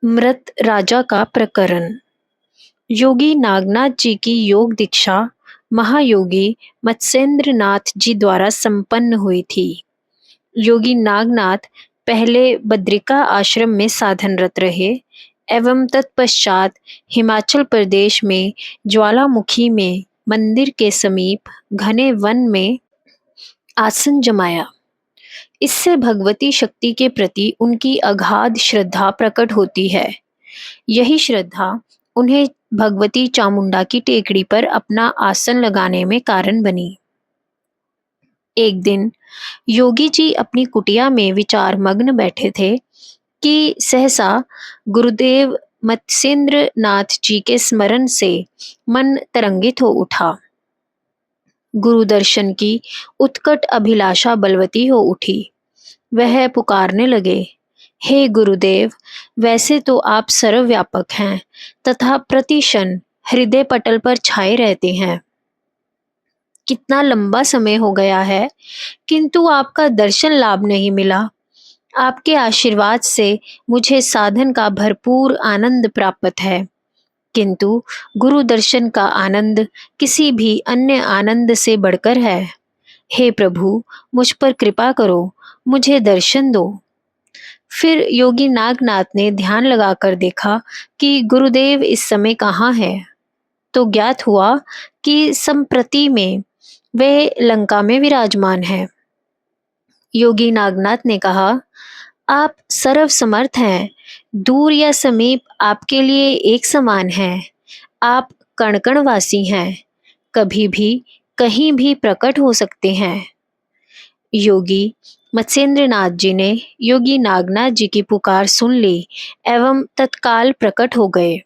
मृत राजा का प्रकरण। योगी नागनाथ जी की योग दीक्षा महायोगी मत्स्येंद्र नाथ जी द्वारा संपन्न हुई थी। योगी नागनाथ पहले बद्रिका आश्रम में साधनरत रहे एवं तत्पश्चात हिमाचल प्रदेश में ज्वालामुखी में मंदिर के समीप घने वन में आसन जमाया। इससे भगवती शक्ति के प्रति उनकी अगाध श्रद्धा प्रकट होती है। यही श्रद्धा उन्हें भगवती चामुंडा की टेकड़ी पर अपना आसन लगाने में कारण बनी। एक दिन योगी जी अपनी कुटिया में विचार मग्न बैठे थे कि सहसा गुरुदेव मत्स्येंद्र नाथ जी के स्मरण से मन तरंगित हो उठा। गुरु दर्शन की उत्कट अभिलाषा बलवती हो उठी। वह पुकारने लगे, हे गुरुदेव, वैसे तो आप सर्वव्यापक हैं तथा प्रतिक्षण हृदय पटल पर छाए रहते हैं। कितना लंबा समय हो गया है किंतु आपका दर्शन लाभ नहीं मिला। आपके आशीर्वाद से मुझे साधन का भरपूर आनंद प्राप्त है, किंतु गुरु दर्शन का आनंद किसी भी अन्य आनंद से बढ़कर है। हे प्रभु, मुझ पर कृपा करो, मुझे दर्शन दो। फिर योगी नागनाथ ने ध्यान लगाकर देखा कि गुरुदेव इस समय कहाँ हैं, तो ज्ञात हुआ कि संप्रति में वे लंका में विराजमान हैं। योगी नागनाथ ने कहा, आप सर्व समर्थ हैं, दूर या समीप आपके लिए एक समान है। आप कण कण वासी हैं, कभी भी कहीं भी प्रकट हो सकते हैं। योगी मत्स्येंद्र नाथ जी ने योगी नागनाथ जी की पुकार सुन ली एवं तत्काल प्रकट हो गए।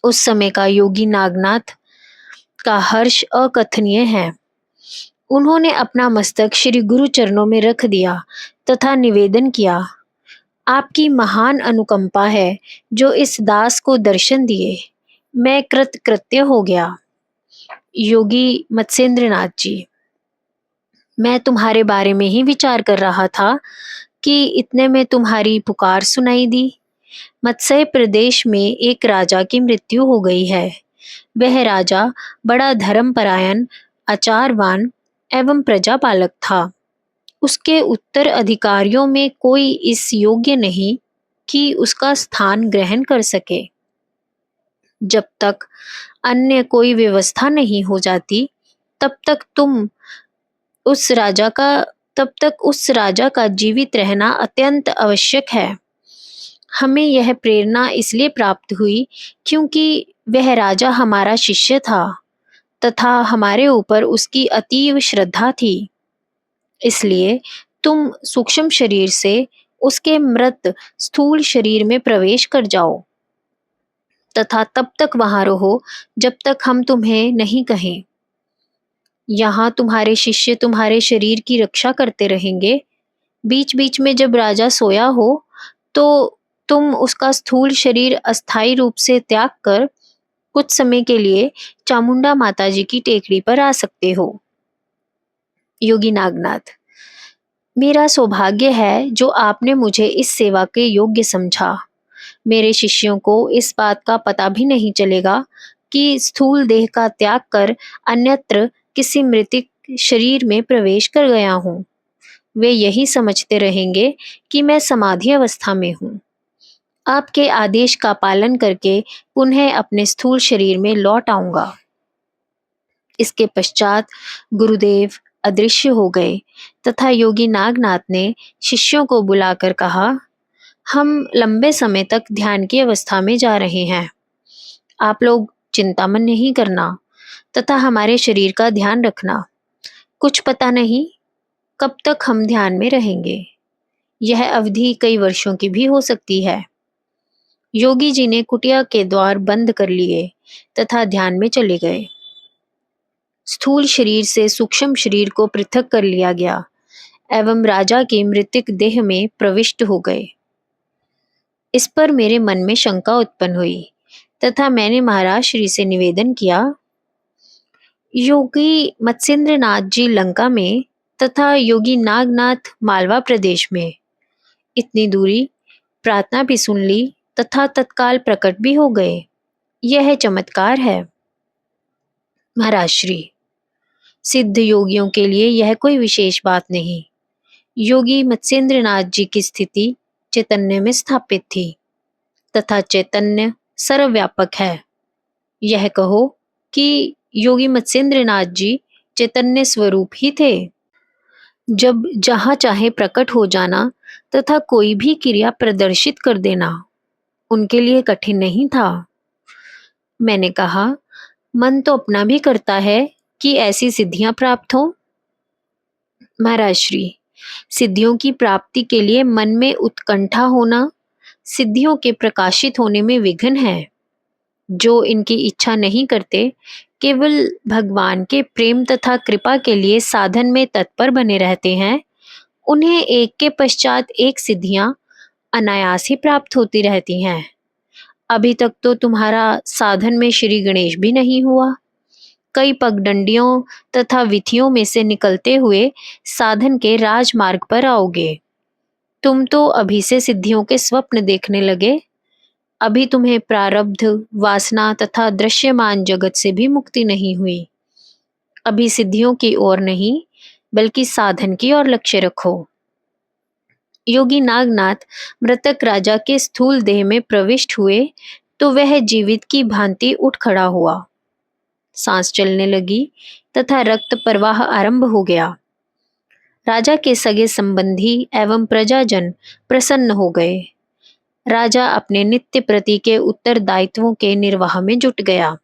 उस समय का योगी नागनाथ का हर्ष अकथनीय है। उन्होंने अपना मस्तक श्री गुरु चरणों में रख दिया तथा निवेदन किया, आपकी महान अनुकंपा है जो इस दास को दर्शन दिए। मैं कृतकृत्य हो गया। योगी मत्स्येंद्र नाथ जी, मैं तुम्हारे बारे में ही विचार कर रहा था कि इतने में तुम्हारी पुकार सुनाई दी। मत्स्य प्रदेश में एक राजा की मृत्यु हो गई है। वह राजा बड़ा धर्मपरायण, आचारवान एवं प्रजापालक था। उसके उत्तराधिकारियों में कोई इस योग्य नहीं कि उसका स्थान ग्रहण कर सके। जब तक अन्य कोई व्यवस्था नहीं हो जाती, तब तक उस राजा का जीवित रहना अत्यंत आवश्यक है। हमें यह प्रेरणा इसलिए प्राप्त हुई क्योंकि वह राजा हमारा शिष्य था तथा हमारे ऊपर उसकी अतीव श्रद्धा थी। इसलिए तुम सूक्ष्म शरीर से उसके मृत स्थूल शरीर में प्रवेश कर जाओ तथा तब तक वहां रहो जब तक हम तुम्हें नहीं कहें। यहाँ तुम्हारे शिष्य तुम्हारे शरीर की रक्षा करते रहेंगे। बीच बीच में जब राजा सोया हो तो तुम उसका स्थूल शरीर अस्थायी रूप से त्याग कर कुछ समय के लिए चामुंडा माता जी की टेकड़ी पर आ सकते हो। योगी नागनाथ, मेरा सौभाग्य है जो आपने मुझे इस सेवा के योग्य समझा। मेरे शिष्यों को इस बात का पता भी नहीं चलेगा कि स्थूल देह का त्याग कर अन्यत्र किसी मृतिक शरीर में प्रवेश कर गया हूँ। वे यही समझते रहेंगे कि मैं समाधि अवस्था में हूँ। आपके आदेश का पालन करके पुनः अपने स्थूल शरीर में लौट आऊंगा। इसके पश्चात गुरुदेव अदृश्य हो गए तथा योगी नागनाथ ने शिष्यों को बुलाकर कहा, हम लंबे समय तक ध्यान की अवस्था में जा रहे हैं। आप लोग चिंता मन नहीं करना तथा हमारे शरीर का ध्यान रखना। कुछ पता नहीं कब तक हम ध्यान में रहेंगे। यह अवधि कई वर्षों की भी हो सकती है। योगी जी ने कुटिया के द्वार बंद कर लिए तथा ध्यान में चले गए। स्थूल शरीर से सूक्ष्म शरीर को पृथक कर लिया गया एवं राजा की मृतिक देह में प्रविष्ट हो गए। इस पर मेरे मन में शंका उत्पन्न हुई तथा मैंने महाराज श्री से निवेदन किया, योगी मत्स्येंद्र नाथ जी लंका में तथा योगी नागनाथ मालवा प्रदेश में, इतनी दूरी प्रार्थना भी सुन ली तथा तत्काल प्रकट भी हो गए। यह चमत्कार है। महाराज श्री, सिद्ध योगियों के लिए यह कोई विशेष बात नहीं। योगी मत्स्येंद्रनाथ जी की स्थिति चैतन्य में स्थापित थी तथा चैतन्य सर्वव्यापक है। यह कहो कि योगी मत्स्येंद्रनाथ जी चैतन्य स्वरूप ही थे। जब जहाँ चाहे प्रकट हो जाना तथा कोई भी क्रिया प्रदर्शित कर देना उनके लिए कठिन नहीं था। मैंने कहा, मन तो अपना भी करता है कि ऐसी सिद्धियां प्राप्त हो। महाराज श्री, सिद्धियों की प्राप्ति के लिए मन में उत्कंठा होना सिद्धियों के प्रकाशित होने में विघ्न है। जो इनकी इच्छा नहीं करते, केवल भगवान के प्रेम तथा कृपा के लिए साधन में तत्पर बने रहते हैं, उन्हें एक के पश्चात एक सिद्धियां अनायास ही प्राप्त होती रहती हैं। अभी तक तो तुम्हारा साधन में श्री गणेश भी नहीं हुआ। कई पगडंडियों तथा विधियों में से निकलते हुए साधन के राजमार्ग पर आओगे। तुम तो अभी से सिद्धियों के स्वप्न देखने लगे। अभी तुम्हें प्रारब्ध, वासना तथा दृश्यमान जगत से भी मुक्ति नहीं हुई। अभी सिद्धियों की ओर नहीं, बल्कि साधन की ओर लक्ष्य रखो। योगी नागनाथ मृतक राजा के स्थूल देह में प्रविष्ट हुए तो वह जीवित की भांति उठ खड़ा हुआ। सांस चलने लगी तथा रक्त प्रवाह आरंभ हो गया। राजा के सगे संबंधी एवं प्रजाजन प्रसन्न हो गए। राजा अपने नित्य प्रति के उत्तरदायित्वों के निर्वाह में जुट गया।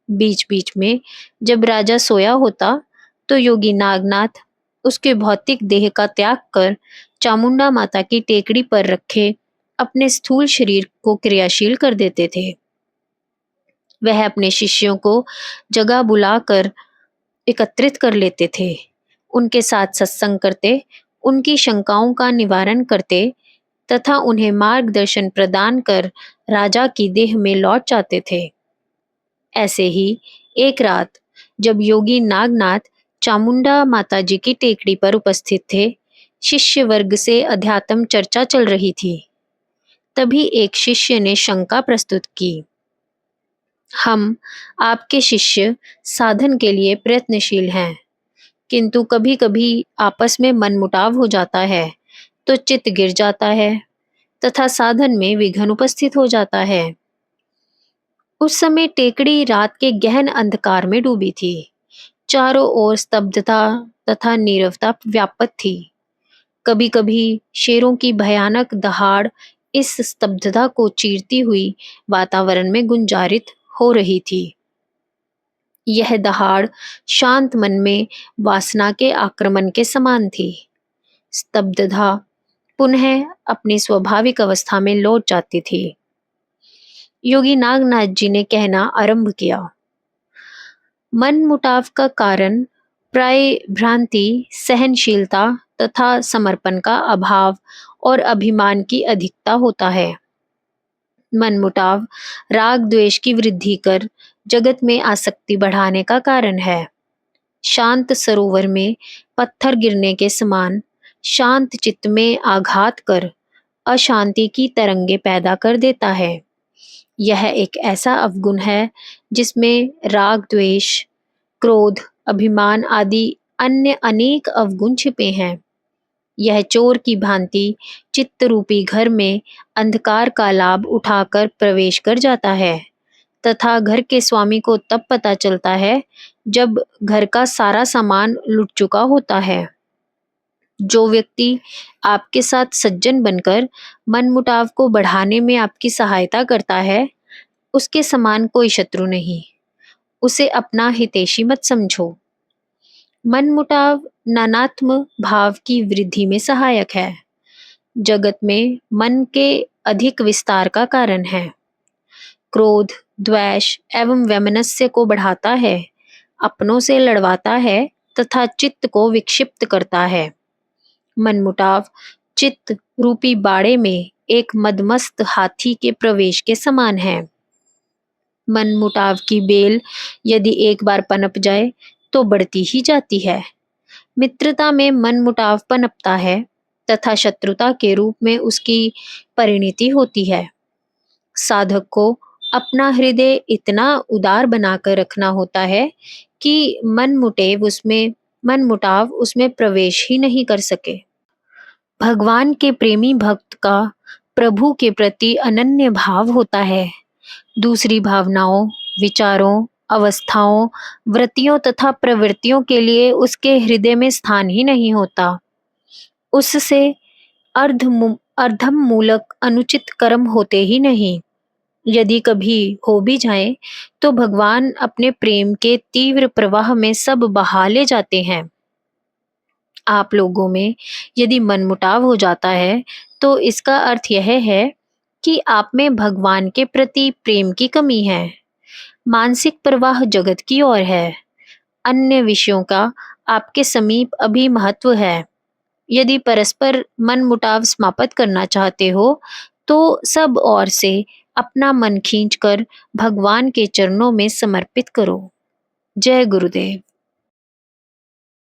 बीच बीच में जब राजा सोया होता तो योगी नागनाथ उसके भौतिक देह का त्याग कर चामुंडा माता की टेकड़ी पर रखे अपने स्थूल शरीर को क्रियाशील कर देते थे। वह अपने शिष्यों को जगह बुलाकर एकत्रित कर लेते थे, उनके साथ सत्संग करते, उनकी शंकाओं का निवारण करते तथा उन्हें मार्गदर्शन प्रदान कर राजा की देह में लौट जाते थे। ऐसे ही एक रात जब योगी नागनाथ चामुंडा माता जी की टेकड़ी पर उपस्थित थे, शिष्य वर्ग से अध्यात्म चर्चा चल रही थी। तभी एक शिष्य ने शंका प्रस्तुत की। हम आपके शिष्य साधन के लिए प्रयत्नशील हैं, किंतु कभी कभी आपस में मनमुटाव हो जाता है तो चित्त गिर जाता है तथा साधन में विघ्न उपस्थित हो जाता है। उस समय टेकड़ी रात के गहन अंधकार में डूबी थी। चारों ओर स्तब्धता तथा नीरवता व्याप्त थी। कभी कभी शेरों की भयानक दहाड़ इस स्तब्धता को चीरती हुई वातावरण में गुंजारित हो रही थी। यह दहाड़ शांत मन में वासना के आक्रमण के समान थी। स्तब्धता पुनः अपनी स्वाभाविक अवस्था में लौट जाती थी। योगी नागनाथ जी ने कहना आरंभ किया। मन मुटाव का कारण प्राय भ्रांति, सहनशीलता तथा समर्पण का अभाव और अभिमान की अधिकता होता है। मन मुटाव राग द्वेष की वृद्धि कर जगत में आसक्ति बढ़ाने का कारण है। शांत सरोवर में पत्थर गिरने के समान शांत चित्त में आघात कर अशांति की तरंगे पैदा कर देता है। यह एक ऐसा अवगुण है जिसमें राग द्वेष, क्रोध, अभिमान आदि अन्य अनेक अवगुण छिपे हैं। यह चोर की भांति चित्त रूपी घर में अंधकार का लाभ उठाकर प्रवेश कर जाता है तथा घर के स्वामी को तब पता चलता है जब घर का सारा सामान लुट चुका होता है। जो व्यक्ति आपके साथ सज्जन बनकर मनमुटाव को बढ़ाने में आपकी सहायता करता है, उसके समान कोई शत्रु नहीं। उसे अपना हितैषी मत समझो। मनमुटाव नानात्म भाव की वृद्धि में सहायक है। जगत में मन के अधिक विस्तार का कारण है। क्रोध, द्वेष एवं वैमनस्य को बढ़ाता है, अपनों से लड़वाता है तथा चित्त को विक्षिप्त करता है। मनमुटाव चित्त रूपी बाड़े में एक मदमस्त हाथी के प्रवेश के समान है। मनमुटाव की बेल यदि एक बार पनप जाए तो बढ़ती ही जाती है। मित्रता में मनमुटाव पनपता है तथा शत्रुता के रूप में उसकी परिणति होती है। साधक को अपना हृदय इतना उदार बनाकर रखना होता है कि मनमुटाव उसमें प्रवेश ही नहीं कर सके। भगवान के प्रेमी भक्त का प्रभु के प्रति अनन्य भाव होता है। दूसरी भावनाओं, विचारों, अवस्थाओं, वृत्तियों तथा प्रवृत्तियों के लिए उसके हृदय में स्थान ही नहीं होता। उससे अर्धम मूलक अनुचित कर्म होते ही नहीं। यदि कभी हो भी जाए तो भगवान अपने प्रेम के तीव्र प्रवाह में सब बहा ले जाते हैं। आप लोगों में यदि मनमुटाव हो जाता है तो इसका अर्थ यह है कि आप में भगवान के प्रति प्रेम की कमी है। मानसिक प्रवाह जगत की ओर है, अन्य विषयों का आपके समीप अभी महत्व है। यदि परस्पर मनमुटाव समाप्त करना चाहते हो तो सब ओर से अपना मन खींचकर भगवान के चरणों में समर्पित करो। जय गुरुदेव।